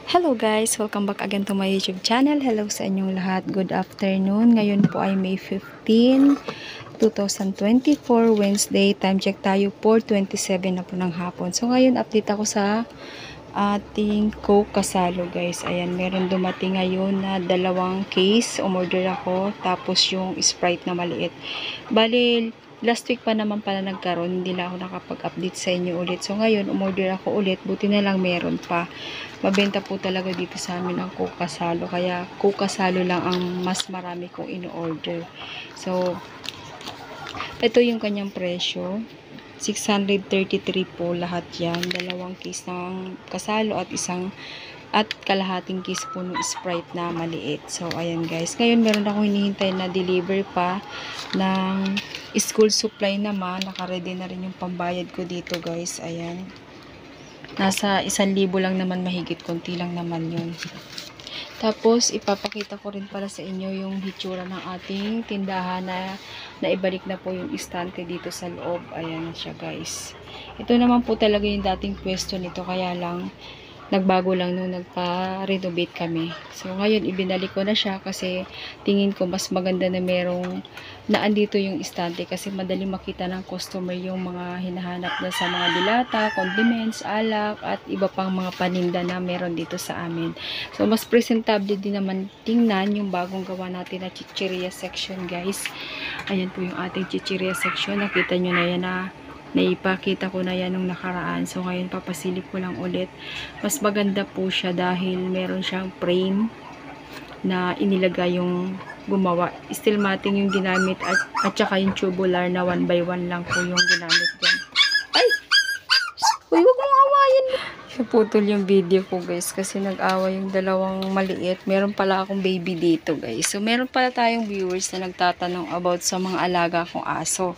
Hello guys! Welcome back again to my YouTube channel. Hello sa inyong lahat. Good afternoon. Ngayon po ay May 15, 2024, Wednesday. Time check tayo, 4:27 na po ng hapon. So ngayon update ako sa ating Coke Kasalo guys. Ayan, meron dumating ngayon na dalawang case. Umorder ako. Tapos yung Sprite na maliit. Bali, last week pa naman pala nagkaroon, hindi lang ako nakapag-update sa inyo ulit. So ngayon, umorder ako ulit, buti na lang meron pa. Mabenta po talaga dito sa amin ang Coke Kasalo, kaya Coke Kasalo lang ang mas marami kong in-order. So, ito yung kanyang presyo. 633 po lahat yan. Dalawang case ng Kasalo at kalahating case po ng Sprite na maliit. So, ayan guys. Ngayon, meron akong hinihintay na deliver pa ng school supply naman. Naka-ready na rin yung pambayad ko dito guys. Ayan. Nasa 1,000 lang naman mahigit. Konti lang naman yun. Tapos, ipapakita ko rin pala sa inyo yung hitsura ng ating tindahan na naibalik na po yung istante dito sa loob. Ayan siya guys. Ito naman po talaga yung dating pwesto nito. Kaya lang, nagbago lang nung nagpa-renovate kami. So, ngayon, ibinalik ko na siya kasi tingin ko mas maganda na merong naandito yung istante kasi madali makita ng customer yung mga hinahanap na sa mga dilata, condiments, alak, at iba pang mga paninda na meron dito sa amin. So, mas presentable din naman tingnan yung bagong gawa natin na chichirya section, guys. Ayan po yung ating chichirya section. Nakita nyo na yan na naipakita ko na yan nung nakaraan. So, ngayon papasilip ko lang ulit. Mas maganda po siya dahil meron siyang frame na inilagay yung gumawa. Steel matting yung ginamit at saka yung tubular na 1 by 1 lang po yung ginamit dyan. Ay! Uy, huwag mong awayin! Naputol yung video ko guys kasi nag-awa yung dalawang maliit. Meron pala akong baby dito guys. So, meron pala tayong viewers na nagtatanong about sa mga alaga kong aso.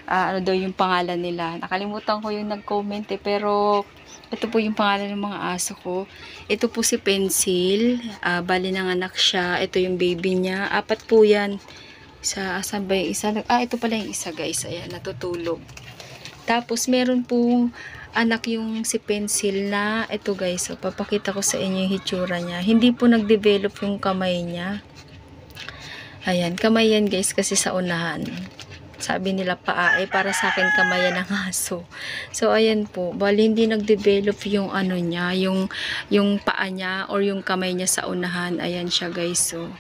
Ano daw yung pangalan nila. Nakalimutan ko yung nag-comment pero ito po yung pangalan ng mga aso ko. Ito po si Pencil. Bali nanganak siya. Ito yung baby niya. 4 po yan. Asan ba yung isa? Ito pala yung isa guys. Ayan, natutulog. Tapos meron pong anak yung si Pencil na ito guys. So, papakita ko sa inyo yung hitsura niya. Hindi po nag-develop yung kamay niya. Ayan, kamay yan guys kasi sa unahan. Sabi nila paa, para sa akin kamayan ng aso. So, ayan po. Bali, hindi nag-develop yung ano niya, yung paa niya or yung kamay niya sa unahan. Ayan siya, guys. So,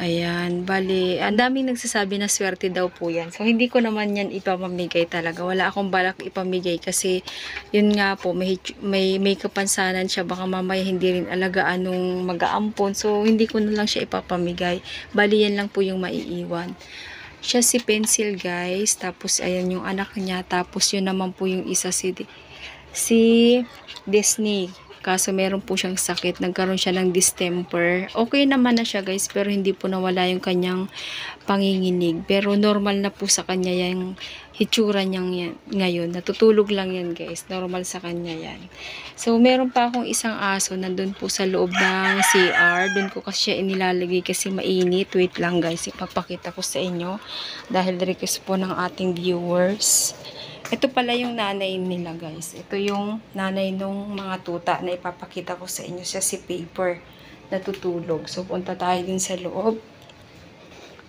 ayan. Bali, ang daming nagsasabi na swerte daw po yan. So, hindi ko naman yan ipamamigay talaga. Wala akong balak ipamigay kasi, yun nga po, may kapansanan siya. Baka mamaya hindi rin alagaan nung mag-aampon. So, hindi ko na lang siya ipapamigay. Bali, yan lang po yung maiiwan. Siya si Pencil guys, tapos ayan yung anak niya, tapos yun naman po yung isa si Disney. Kaso meron po siyang sakit, nagkaroon siya ng distemper. Okay naman na siya guys, pero hindi po nawala yung kanyang panginginig. Pero normal na po sa kanya yung hitsura niyang ngayon. Natutulog lang yan guys, normal sa kanya yan. So meron pa akong isang aso nandun po sa loob ng CR. Doon ko kasi siya inilalagay kasi mainit. Wait lang guys, ipapakita ko sa inyo dahil request po ng ating viewers. Ito pala yung nanay nila guys. Ito yung nanay nung mga tuta na ipapakita ko sa inyo. Siya si Paper natutulog. So punta tayo din sa loob.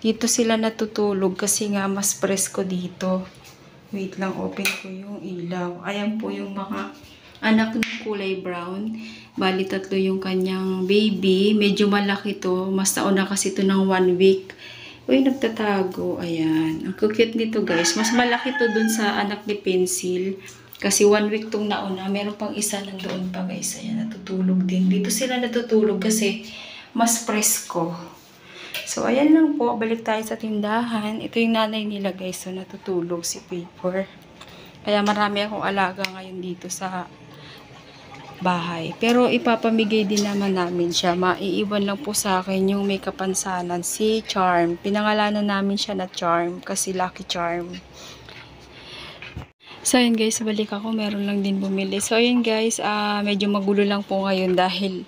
Dito sila natutulog kasi nga mas presko dito. Wait lang, open ko yung ilaw. Ayan po yung mga anak ng kulay brown. Bali 3 yung kanyang baby. Medyo malaki to. Mas nauna kasi to ng 1 week. Uy, nagtatago. Ayan. Ang cute nito guys. Mas malaki to dun sa anak ni Pencil. Kasi 1 week tong nauna. Meron pang isa nandoon pa guys. Ayan, natutulog din. Dito sila natutulog kasi mas presko. So, ayan lang po. Balik tayo sa tindahan. Ito yung nanay nila guys. So, natutulog si Paper. Kaya marami akong alaga ngayon dito sa bahay. Pero ipapamigay din naman namin siya. Maiiwan lang po sa akin yung may kapansanan. Si Charm. Pinangalanan namin siya na Charm kasi Lucky Charm. So ayun guys, balik ako. Meron lang din bumili. So ayun guys, medyo magulo lang po ngayon dahil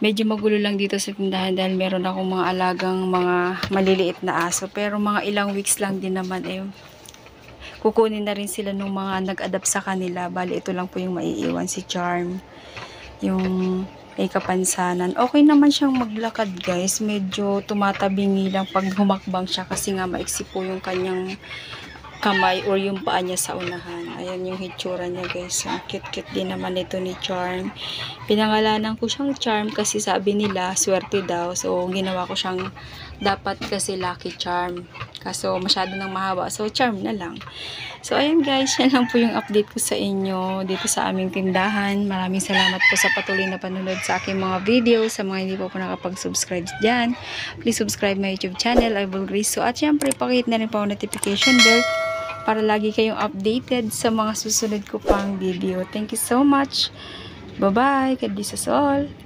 medyo magulo lang dito sa tindahan dahil meron akong mga alagang mga maliliit na aso. Pero mga ilang weeks lang din naman kukunin na rin sila ng mga nag-adapt sa kanila. Bali ito lang po yung maiiwan si Charm. Yung ay kapansanan. Okay naman siyang maglakad guys. Medyo tumatabingi lang pag humakbang siya kasi nga maiksi po yung kanyang kamay or yung paa niya sa unahan. Ayan yung hitsura niya guys. Ang cute-cute din naman ito ni Charm. Pinangalanan ko siyang Charm kasi sabi nila swerte daw. So ginawa ko siyang dapat kasi Lucky Charm. Kaso masyado nang mahaba. So Charm na lang. So ayan guys, yan lang po yung update ko sa inyo dito sa aming tindahan. Maraming salamat po sa patuloy na panonood sa aking mga video. Sa mga hindi po nakapag-subscribe dyan, please subscribe my YouTube channel, I will Grace. So at syempre, pakihit na rin po ang notification bell para lagi kayong updated sa mga susunod ko pang video. Thank you so much. Bye-bye. God bless us all.